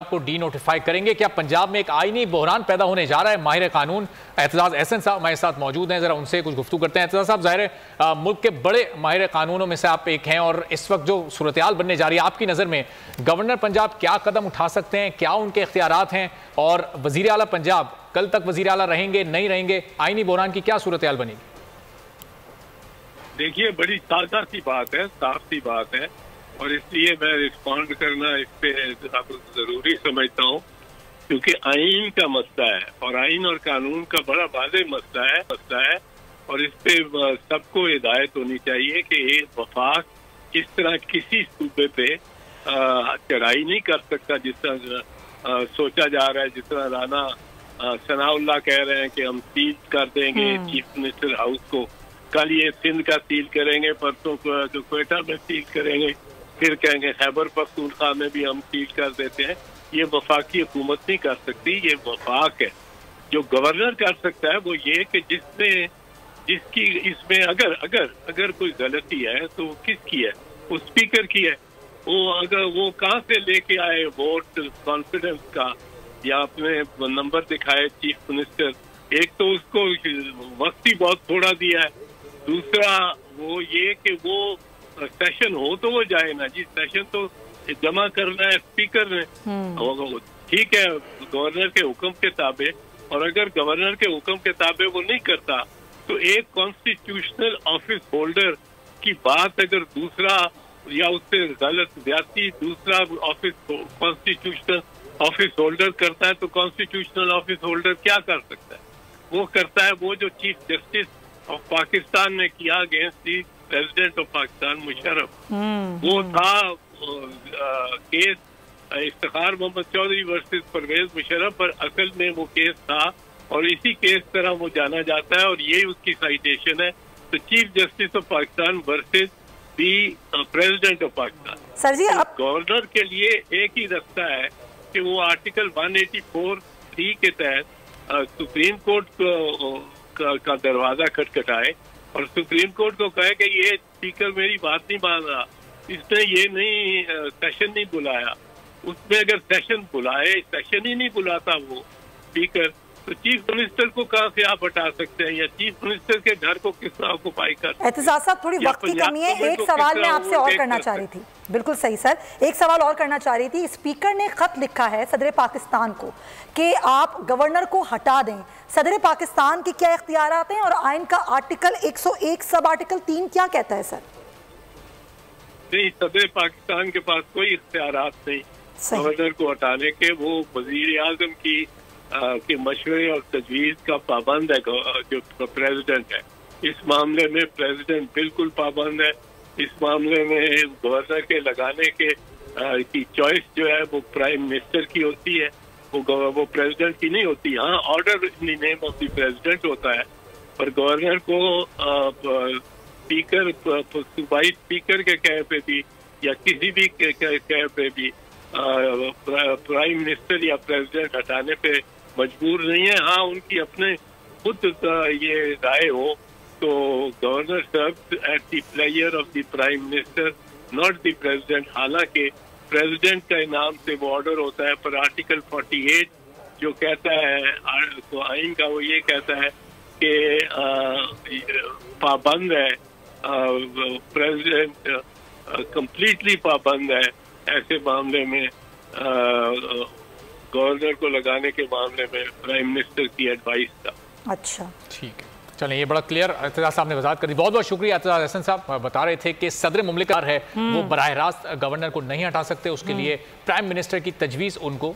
को D notify करेंगे। क्या पंजाब में एक आईनी बहरान पैदा होने जा रहा है? माहिर कानून एतजाज एहसन साहब हमारे साथ मौजूद हैं, जरा उनसे कुछ गुफ्तगू करते हैं। एतजाज साहब, ज़ाहिर है मुल्क के बड़े माहिर कानूनों में से आप एक हैं और इस वक्त जो सूरत-ए-हाल बनने जा रही है, आपकी नज़र में गवर्नर पंजाब क्या कदम उठा सकते हैं, क्या उनके इख्तियारात हैं, और वज़ीर आला पंजाब कल तक वज़ीर आला रहेंगे नहीं रहेंगे, आईनी बहरान की क्या सूरत-ए-हाल बनेगी? देखिए, बड़ी सादा सी बात है, साफ सी बात है, और इसलिए मैं रिस्पॉन्ड करना इस पे जरूरी समझता हूँ, क्योंकि आइन का मसला है और आइन और कानून का बड़ा वाज़ेह मसला है और इस पे सबको हिदायत होनी चाहिए कि ये वफाक इस तरह किसी सूबे पे चढ़ाई नहीं कर सकता जिस तरह सोचा जा रहा है। जिस तरह राना सनाउल्लाह कह रहे हैं कि हम सील कर देंगे चीफ मिनिस्टर हाउस को, कल ये सिंध का सील करेंगे, परसों को क्वेटा में सील करेंगे, फिर कहेंगे खैबर पख्तूनख्वा में भी हम सील कर देते हैं। ये वफाकी हुकूमत नहीं कर सकती, ये वफाक है। जो गवर्नर कर सकता है वो ये कि जिसकी इसमें अगर कोई गलती है तो किसकी है? वो स्पीकर की है। वो कहाँ से लेके आए वोट कॉन्फिडेंस का या अपने नंबर दिखाए चीफ मिनिस्टर? एक तो उसको वक्त ही बहुत थोड़ा दिया है, दूसरा वो ये कि वो सेशन हो तो वो जाए ना जी। सेशन तो जमा करना है स्पीकर ने, ठीक है, गवर्नर के हुक्म के ताबे। और अगर गवर्नर के हुक्म के ताबे वो नहीं करता तो एक कॉन्स्टिट्यूशनल ऑफिस होल्डर की बात अगर दूसरा या उससे गलत ज्यादती दूसरा ऑफिस कॉन्स्टिट्यूशनल ऑफिस होल्डर करता है तो कॉन्स्टिट्यूशनल ऑफिस होल्डर क्या कर सकता है? वो करता है वो जो चीफ जस्टिस ऑफ पाकिस्तान ने किया against the president of Pakistan Musharraf, वो था केस इफ्तिखार मोहम्मद चौधरी वर्सेस परवेज मुशर्रफ, पर असल में वो केस था और इसी केस तरह वो जाना जाता है और ये उसकी साइटेशन है। तो chief justice of Pakistan versus the president of Pakistan. Sir जी, तो गवर्नर के लिए एक ही रास्ता है कि वो आर्टिकल 184(3) के तहत सुप्रीम कोर्ट का दरवाजा खटखटाए और सुप्रीम कोर्ट को कहे कि ये स्पीकर मेरी बात नहीं मान रहा, इसने ये नहीं सेशन नहीं बुलाया। उसमें अगर सेशन बुलाए, सेशन ही नहीं बुलाता वो स्पीकर, तो चीफ मिनिस्टर को कहाँ से आप हटा सकते हैं या चीफ मिनिस्टर के घर को किस तरह ऑक्युपाई कर? एहतजाज साहब, थोड़ी वक्त की कमी है, एक सवाल मैं आपसे और करना चाह रही थी। बिल्कुल सही सर, एक सवाल और करना चाह रही थी। स्पीकर ने खत लिखा है सदर पाकिस्तान को कि आप गवर्नर को हटा दें। सदर पाकिस्तान के क्या इख्तियारात हैं और आइन का आर्टिकल 101 सब आर्टिकल 3 क्या कहता है सर? नहीं, सदर पाकिस्तान के पास कोई इख्तियारात नहीं गवर्नर को हटाने के। वो वजीर आजम के मशवरे और तजवीज़ का पाबंद है जो प्रेसिडेंट है। इस मामले में प्रेसिडेंट बिल्कुल पाबंद है। इस मामले में गवर्नर के लगाने की चॉइस जो है वो प्राइम मिनिस्टर की होती है, वो प्रेसिडेंट की नहीं होती। हाँ, order in the name of the president होता है, पर गवर्नर को स्पीकर सूबाई स्पीकर के कहे पे भी या किसी भी कहे पे भी प्राइम मिनिस्टर या प्रेसिडेंट हटाने पे मजबूर नहीं है। हाँ, उनकी अपने खुद ये राय हो तो governor serves at the pleasure of the prime minister not the president. हालांकि प्रेसिडेंट का नाम से वो ऑर्डर होता है, पर आर्टिकल 48 जो कहता है तो आइन का, वो ये कहता है कि पाबंद है प्रेसिडेंट, कंप्लीटली पाबंद है ऐसे मामले में गवर्नर को लगाने के मामले में प्राइम मिनिस्टर की एडवाइस का। अच्छा, ठीक है, चलें, ये बड़ा क्लियर एतजाज साहब ने वजाहत कर दी। बहुत बहुत शुक्रिया। एतजाज एहसन साहब बता रहे थे कि सदर मुमलिकत है वो बराह रास्त गवर्नर को नहीं हटा सकते, उसके लिए प्राइम मिनिस्टर की तजवीज़ उनको